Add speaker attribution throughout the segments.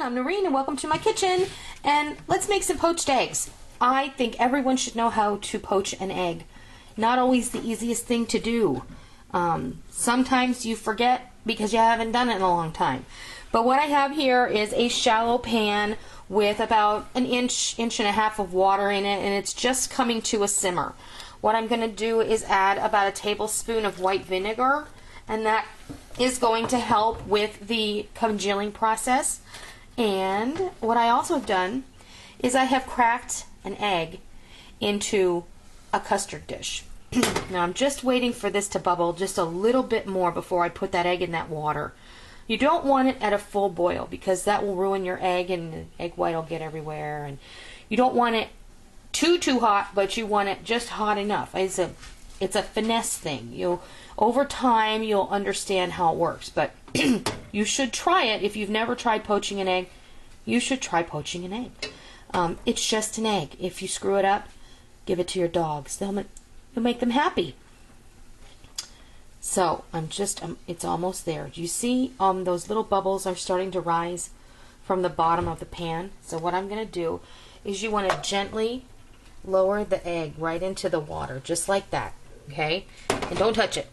Speaker 1: everyone, I'm Noreen and welcome to my kitchen, and let's make some poached eggs. I think everyone should know how to poach an egg. Not always the easiest thing to do. Sometimes you forget because you haven't done it in a long time. But what I have here is a shallow pan with about an inch and a half of water in it, and it's just coming to a simmer. What I'm going to do is add about a tablespoon of white vinegar, and that is going to help with the congealing process. And what I also have done is I have cracked an egg into a custard dish. Now I'm just waiting for this to bubble just a little bit more before I put that egg in that water. You don't want it at a full boil because that will ruin your egg and the egg white will get everywhere. And you don't want it too hot, but you want it just hot enough. It's a finesse thing. Over time you'll understand how it works, but you should try it. If you've never tried poaching an egg, you should try poaching an egg. It's just an egg. If you screw it up, give it to your dogs. You'll make them happy. So it's almost there. Do you see those little bubbles are starting to rise from the bottom of the pan? So what I'm going to do is you want to gently lower the egg right into the water, just like that, okay? And don't touch it.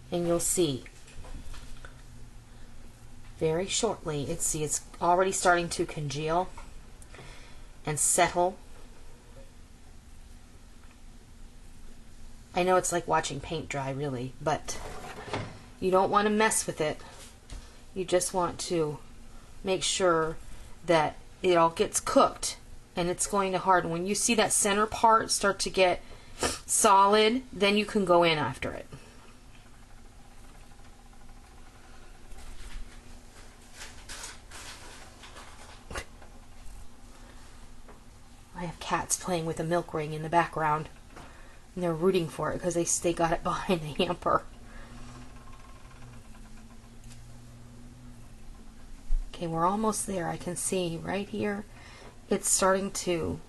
Speaker 1: And you'll see very shortly, it's already starting to congeal and settle. I know it's like watching paint dry, really, but you don't want to mess with it. You just want to make sure that it all gets cooked and it's going to harden. When you see that center part start to get solid, then you can go in after it. I have cats playing with a milk ring in the background. And they're rooting for it because they got it behind the hamper. Okay, we're almost there. I can see right here it's starting to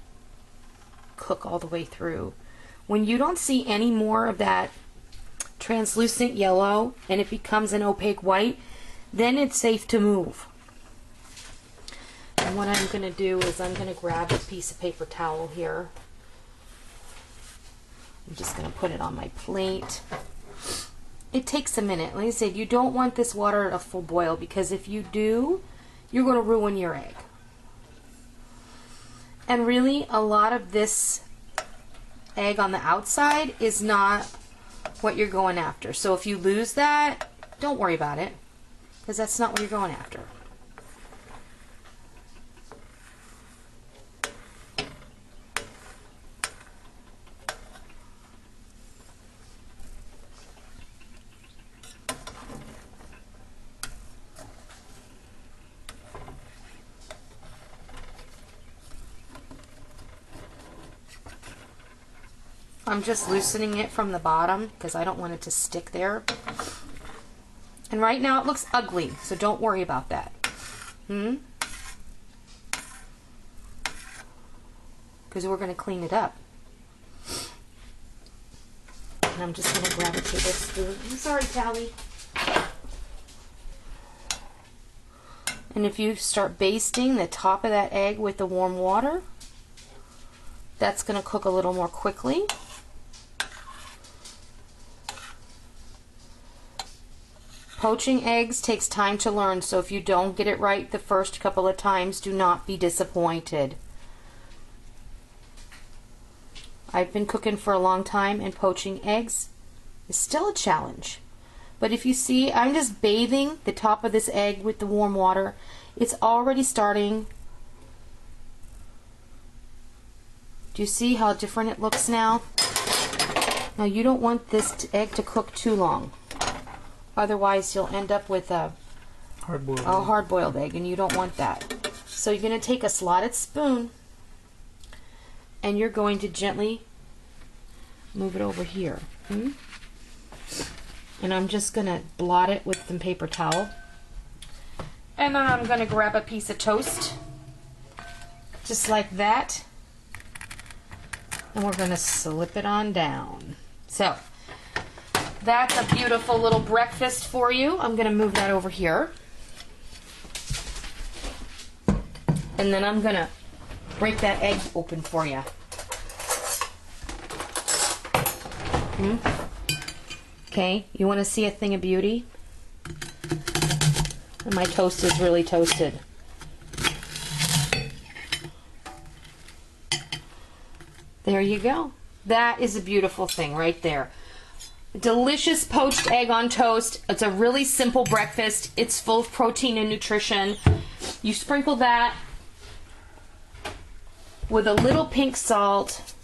Speaker 1: cook all the way through. When you don't see any more of that translucent yellow and it becomes an opaque white, then it's safe to move. And what I'm going to do is I'm going to grab a piece of paper towel here. I'm just going to put it on my plate. It takes a minute. Like I said, you don't want this water at a full boil because if you do, you're going to ruin your egg. And really, a lot of this egg on the outside is not what you're going after. So if you lose that, don't worry about it because that's not what you're going after. I'm just loosening it from the bottom because I don't want it to stick there. And right now it looks ugly, so don't worry about that. Because we're going to clean it up. And I'm just going to grab a tablespoon. I'm sorry, Callie. And if you start basting the top of that egg with the warm water, that's going to cook a little more quickly. Poaching eggs takes time to learn, so if you don't get it right the first couple of times, do not be disappointed. I've been cooking for a long time, and poaching eggs is still a challenge. But if you see, I'm just bathing the top of this egg with the warm water. It's already starting. Do you see how different it looks now? Now you don't want this egg to cook too long. Otherwise you'll end up with a hard-boiled egg, and you don't want that. So you're going to take a slotted spoon and you're going to gently move it over here. And I'm just going to blot it with some paper towel. And then I'm going to grab a piece of toast, just like that. And we're going to slip it on down. So that's a beautiful little breakfast for you. I'm going to move that over here. And then I'm gonna break that egg open for you. Okay, you want to see a thing of beauty? And my toast is really toasted. There you go. That is a beautiful thing right there. Delicious poached egg on toast. It's a really simple breakfast. It's full of protein and nutrition. You sprinkle that with a little pink salt,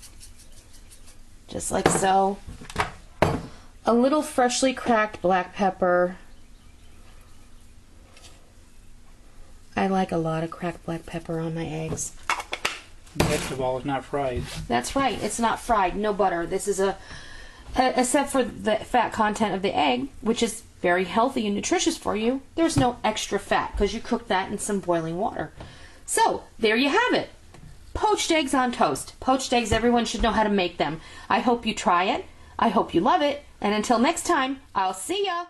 Speaker 1: just like so. A little freshly cracked black pepper. I like a lot of cracked black pepper on my eggs.
Speaker 2: Best of all, it's not fried.
Speaker 1: That's right, it's not fried, no butter. This is except for the fat content of the egg, which is very healthy and nutritious for you, there's no extra fat because you cook that in some boiling water. So, there you have it. Poached eggs on toast. Poached eggs, everyone should know how to make them. I hope you try it. I hope you love it. And until next time, I'll see ya.